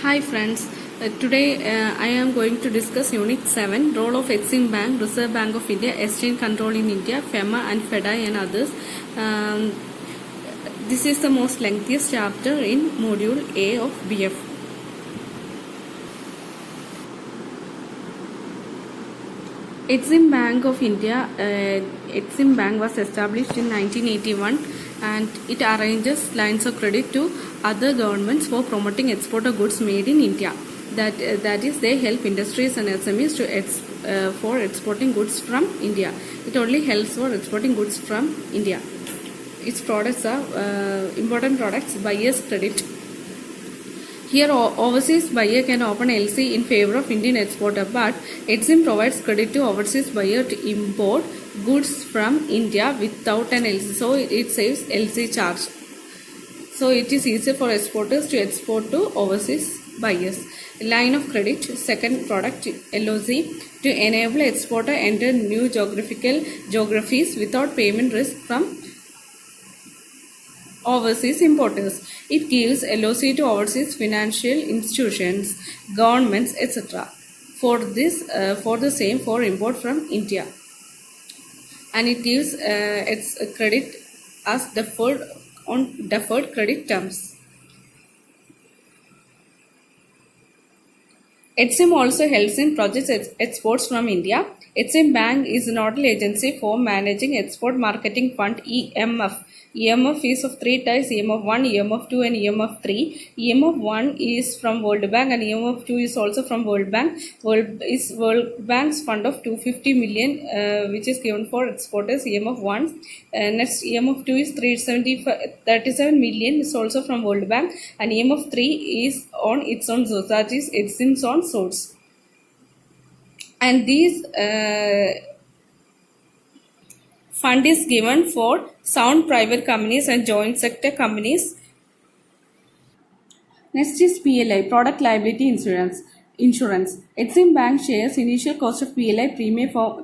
Hi friends, today I am going to discuss Unit 7, Role of Exim Bank, Reserve Bank of India, Exchange Control in India, FEMA and FEDI and others. Um, this is the most lengthiest chapter in Module A of BF. Exim Bank of India, Exim Bank was established in 1981 and it arranges lines of credit to other governments for promoting export of goods made in India. That is, they help industries and SMEs for exporting goods from India. It only helps for exporting goods from India. Its products are important products, buyer's credit. Here, overseas buyer can open LC in favor of Indian exporter, but Exim provides credit to overseas buyer to import goods from India without an LC. So it saves LC charge. So it is easier for exporters to export to overseas buyers. Line of credit, second product, LOC, to enable exporter enter new geographies without payment risk from overseas importers. It gives LOC to overseas financial institutions, governments, etc. For the same for import from India, and it gives its credit as deferred on deferred credit terms. Exim also helps in project exports from India. Exim Bank is a nodal agency for managing Export Marketing Fund (EMF). EMF is of three types: EMF 1, EMF 2 and EMF 3. EMF 1 is from World Bank and EMF 2 is also from World Bank. World Bank's fund of 250 million which is given for exporters, EMF 1. Next, EMF 2 is 37 million is also from World Bank, and EMF 3 is on its own source, that is Exim's own source. And these fund is given for sound private companies and joint sector companies. Next is PLI, Product Liability Insurance. Exim Bank shares initial cost of PLI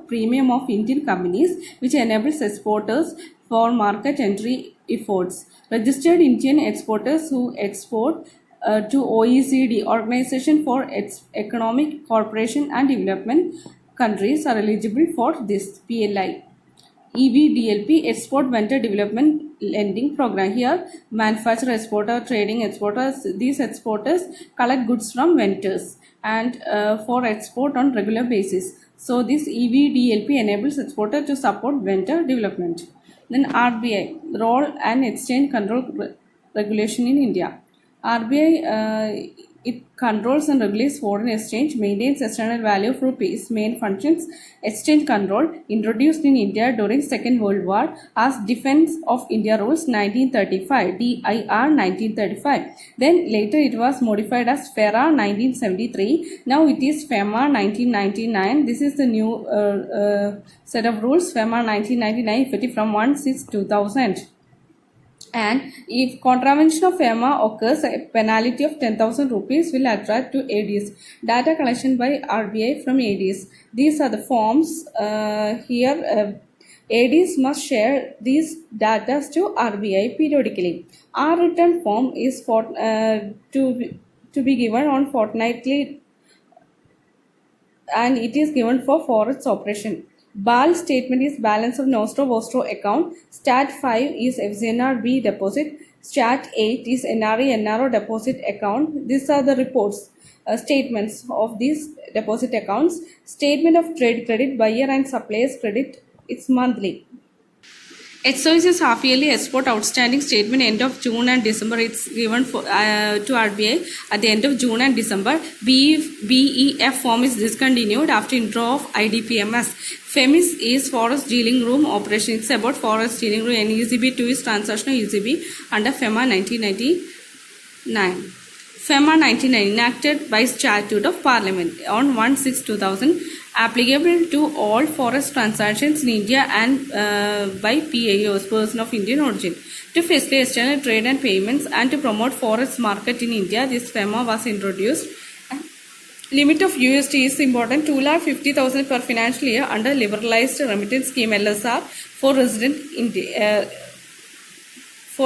premium of Indian companies, which enables exporters for market entry efforts. Registered Indian exporters who export to OECD, Organization for Economic Cooperation and Development countries, are eligible for this PLI. EVDLP, Export Vendor Development Lending Program. Here, manufacturer, exporter, trading exporters, these exporters collect goods from vendors and for export on regular basis. So this EVDLP enables exporter to support vendor development. Then RBI, Role and Exchange Control Regulation in India. RBI it controls and regulates foreign exchange, maintains external value of rupees. Main functions: exchange control, introduced in India during Second World War as Defense of India Rules 1935, DIR 1935. Then later it was modified as FERA 1973. Now it is FEMA 1999. This is the new set of rules, FEMA 1999, effective from 1/6/2000. And if contravention of FEMA occurs, a penalty of 10,000 rupees will attract to ADS. Data collection by RBI from ADS. These are the forms here. ADS must share these data to RBI periodically. Our return form is to be given on fortnightly, and it is given for forex operation. BAL statement is balance of Nostro-Vostro account. Stat 5 is FCNR-B deposit. Stat 8 is NRE-NRO deposit account. These are the reports, statements of these deposit accounts. Statement of trade credit, buyer and supplier's credit, it's monthly. HOIS is half yearly export outstanding statement end of June and December. It's given for, to RBI at the end of June and December. BEF form is discontinued after intro of IDPMS. FEMIS is Forest Dealing Room Operation. It's about Forest Dealing Room. And ECB 2 is Transactional ECB under FEMA 1999. FEMA 1999 enacted by Statute of Parliament on 1/6/2000, applicable to all forest transactions in India and by PIOs, person of Indian origin. To facilitate external trade and payments and to promote forest market in India, this FEMA was introduced. Limit of USD is important, 2,50,000 per financial year under liberalized remittance scheme LSR for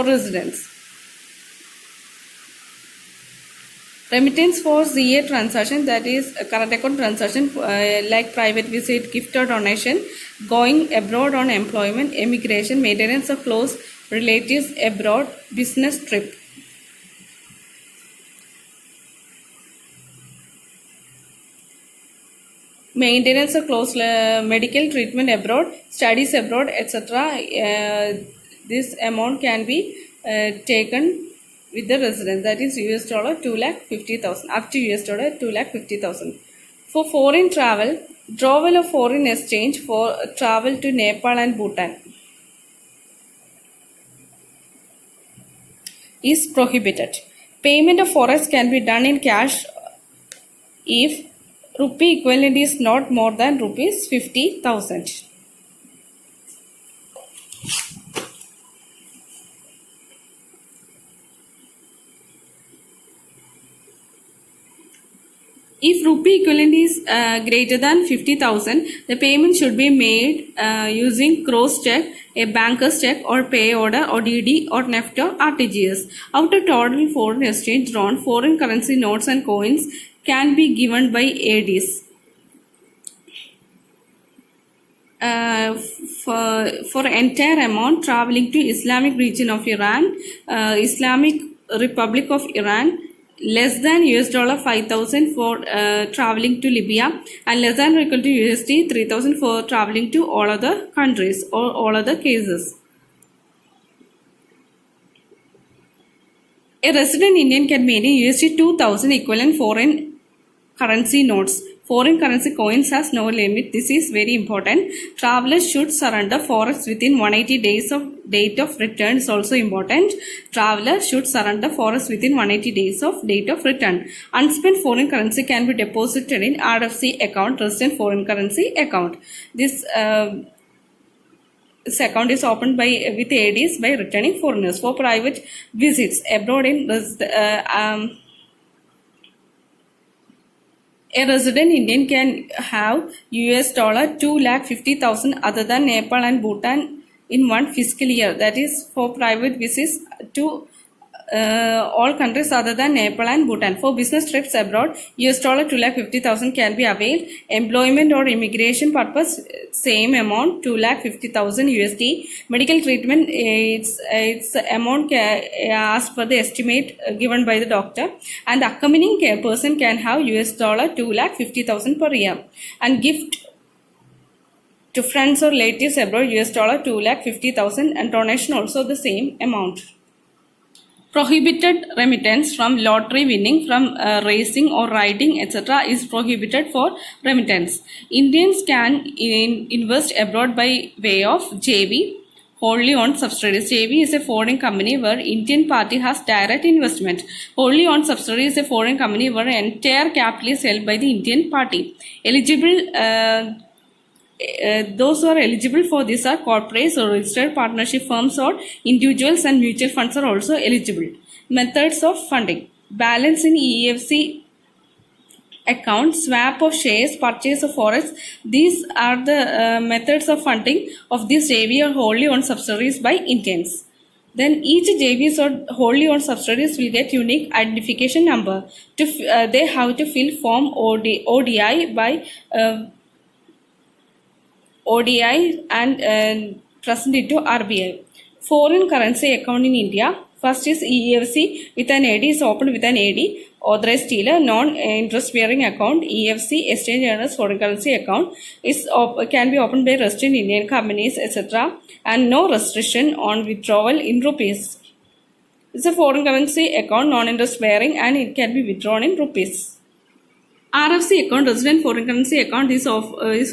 residents. Remittance for CA transaction, that is a current account transaction like private visit, gift or donation, going abroad on employment, emigration, maintenance of close relatives abroad, business trip. Maintenance of close medical treatment abroad, studies abroad, etc. This amount can be taken with the residence, that is US dollar 2,50,000, up to US dollar 2,50,000. For foreign travel, drawal of foreign exchange for travel to Nepal and Bhutan is prohibited. Payment of forex can be done in cash if rupee equivalent is not more than rupees 50,000. If rupee equivalent is greater than 50,000, the payment should be made using cross check, a banker's check or pay order or DD or NEFT or RTGS. Out of total foreign exchange drawn, foreign currency notes and coins can be given by ADs. For entire amount traveling to Islamic region of Iran, Islamic Republic of Iran, less than US dollar 5,000 for traveling to Libya, and less than or equal to USD 3,000 for traveling to all other countries or all other cases. A resident Indian can maintain USD 2,000 equivalent foreign currency notes. Foreign currency coins has no limit. This is very important. Travelers should surrender forex within 180 days of date of return is also important. Travelers should surrender forex within 180 days of date of return. Unspent foreign currency can be deposited in RFC account, resident foreign currency account. This account is opened with ADs by returning foreigners. For private visits abroad a resident Indian can have US dollar 2,50,000 other than Nepal and Bhutan in one fiscal year. That is for private visits to all countries other than Nepal and Bhutan. For business trips abroad, US dollar 2,50,000 can be availed. Employment or immigration purpose, same amount, 2,50,000 USD. Medical treatment, its amount as per the estimate given by the doctor. And the accompanying person can have US dollar 2,50,000 per year. And gift to friends or relatives abroad, US dollar 2,50,000, and donation also the same amount. Prohibited remittance from lottery winning, from racing or riding, etc. is prohibited for remittance. Indians can invest abroad by way of JV, wholly owned subsidiaries. JV is a foreign company where Indian party has direct investment. Wholly owned subsidiary is a foreign company where entire capital is held by the Indian party. Those who are eligible for this are corporates or registered partnership firms, or individuals, and mutual funds are also eligible. Methods of funding: balance in EFC account, swap of shares, purchase of forex. These are the methods of funding of this JV or wholly owned subsidiaries by Indians. Then each JVs or wholly owned subsidiaries will get unique identification number. They have to fill form ODI by ODI and present it to RBI. Foreign currency account in India. First is EFC with an AD is opened with an AD. Authorized dealer, non-interest bearing account. EFC, exchange earners foreign currency account, can be opened by resident Indian companies, etc. And no restriction on withdrawal in rupees. It's a foreign currency account, non-interest bearing, and it can be withdrawn in rupees. RFC account, resident foreign currency account, is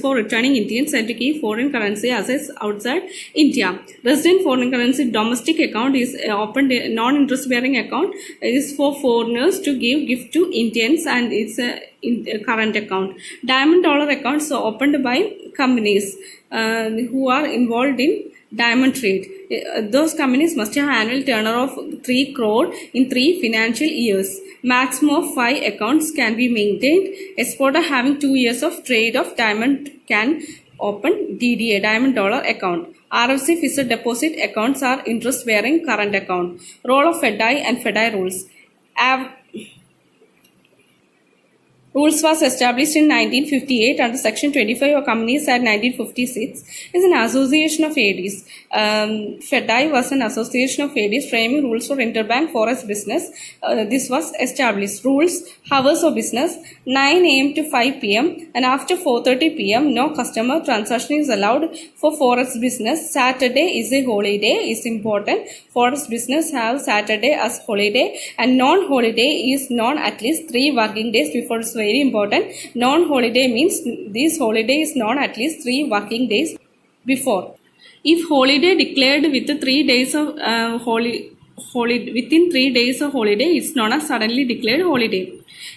for returning Indians and to keep foreign currency assets outside India. Resident foreign currency domestic account is opened. Non-interest bearing account is for foreigners to give gift to Indians, and it's a current account. Diamond dollar accounts are opened by companies who are involved in diamond trade. Those companies must have annual turnover of 3 crore in 3 financial years. Maximum of 5 accounts can be maintained. Exporter having 2 years of trade of diamond can open DDA, diamond dollar account. RFC fixed deposit accounts are interest bearing current account. Role of FEDI and FEDI rules. Rules was established in 1958 under Section 25 of Companies Act 1956. Is an association of ADs. FEDI was an association of ADs framing rules for interbank forex business. This was established. Rules, hours of business, 9 a.m. to 5 p.m. and after 4:30 p.m. no customer transaction is allowed for forex business. Saturday is a holiday. Is important. Forex business have Saturday as holiday, and non-holiday is known at least 3 working days before. It's very important. Non-holiday means this holiday is known at least 3 working days before. If holiday declared with 3 days of within 3 days of holiday, it's known as suddenly declared holiday.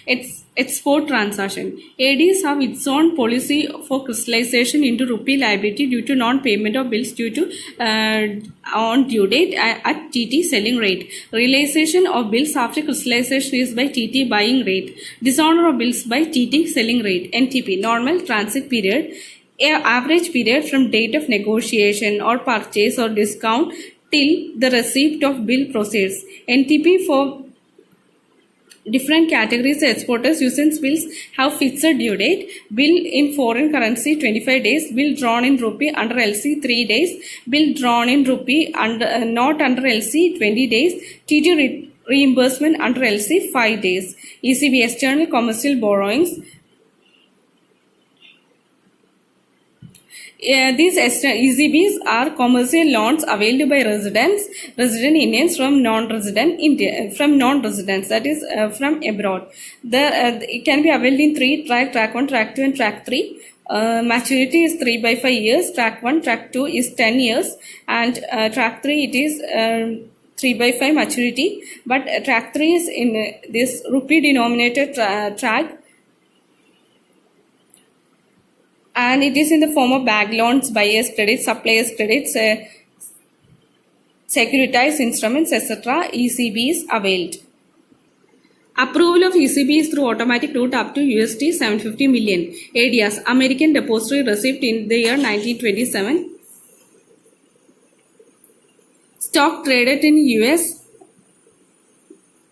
It's export transaction. ADs have its own policy for crystallization into rupee liability due to non-payment of bills due to on due date at TT selling rate. Realization of bills after crystallization is by TT buying rate. Dishonor of bills by TT selling rate. NTP, normal transit period. Average period from date of negotiation or purchase or discount till the receipt of bill proceeds. NTP for different categories of exporters using bills have fixed due date. Bill in foreign currency 25 days. Bill drawn in rupee under LC 3 days. Bill drawn in rupee under not under LC 20 days. TT reimbursement under LC 5 days. ECB, external commercial borrowings. These ECBs are commercial loans availed by resident Indians from non-residents, that is from abroad. It can be availed in 3 track 1, track 2 and track 3. Maturity is 3 by 5 years. Track 1, track 2 is 10 years, and track 3 it is 3 by 5 maturity. But track 3 is in this rupee denominated track, and it is in the form of bank loans, buyers credits, suppliers credits, securitized instruments, etc. ECBs availed. Approval of ECBs through automatic route up to USD 750 million. ADS, American Depository Receipt in the year 1927. Stock traded in US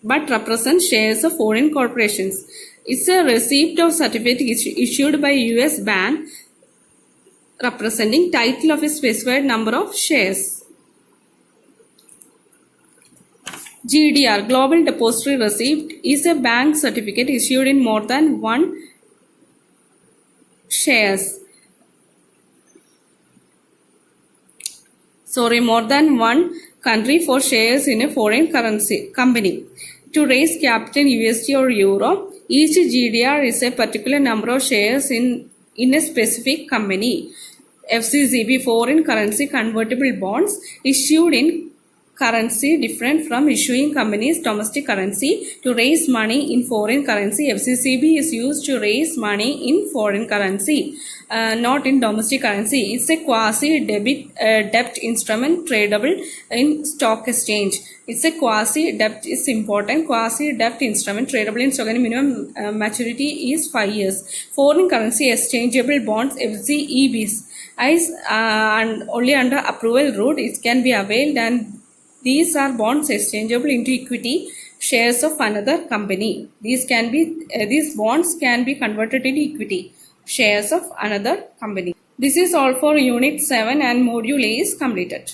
but represents shares of foreign corporations. It's a receipt of certificate issued by US bank representing title of a specified number of shares. GDR, Global Depository Receipt, is a bank certificate issued in more than one more than one country for shares in a foreign currency company. To raise capital in USD or Euro, each GDR is a particular number of shares in a specific company. FCCB, foreign currency convertible bonds issued in currency different from issuing companies domestic currency to raise money in foreign currency. FCCB is used to raise money in foreign currency, not in domestic currency. It's a quasi-debt instrument tradable in stock exchange. It's a quasi-debt is important. Quasi-debt instrument tradable in stock, and minimum maturity is 5 years. Foreign currency exchangeable bonds, FCEBs, and only under approval route it can be availed, and these are bonds exchangeable into equity shares of another company. These bonds can be converted into equity shares of another company. This is all for Unit 7, and Module A is completed.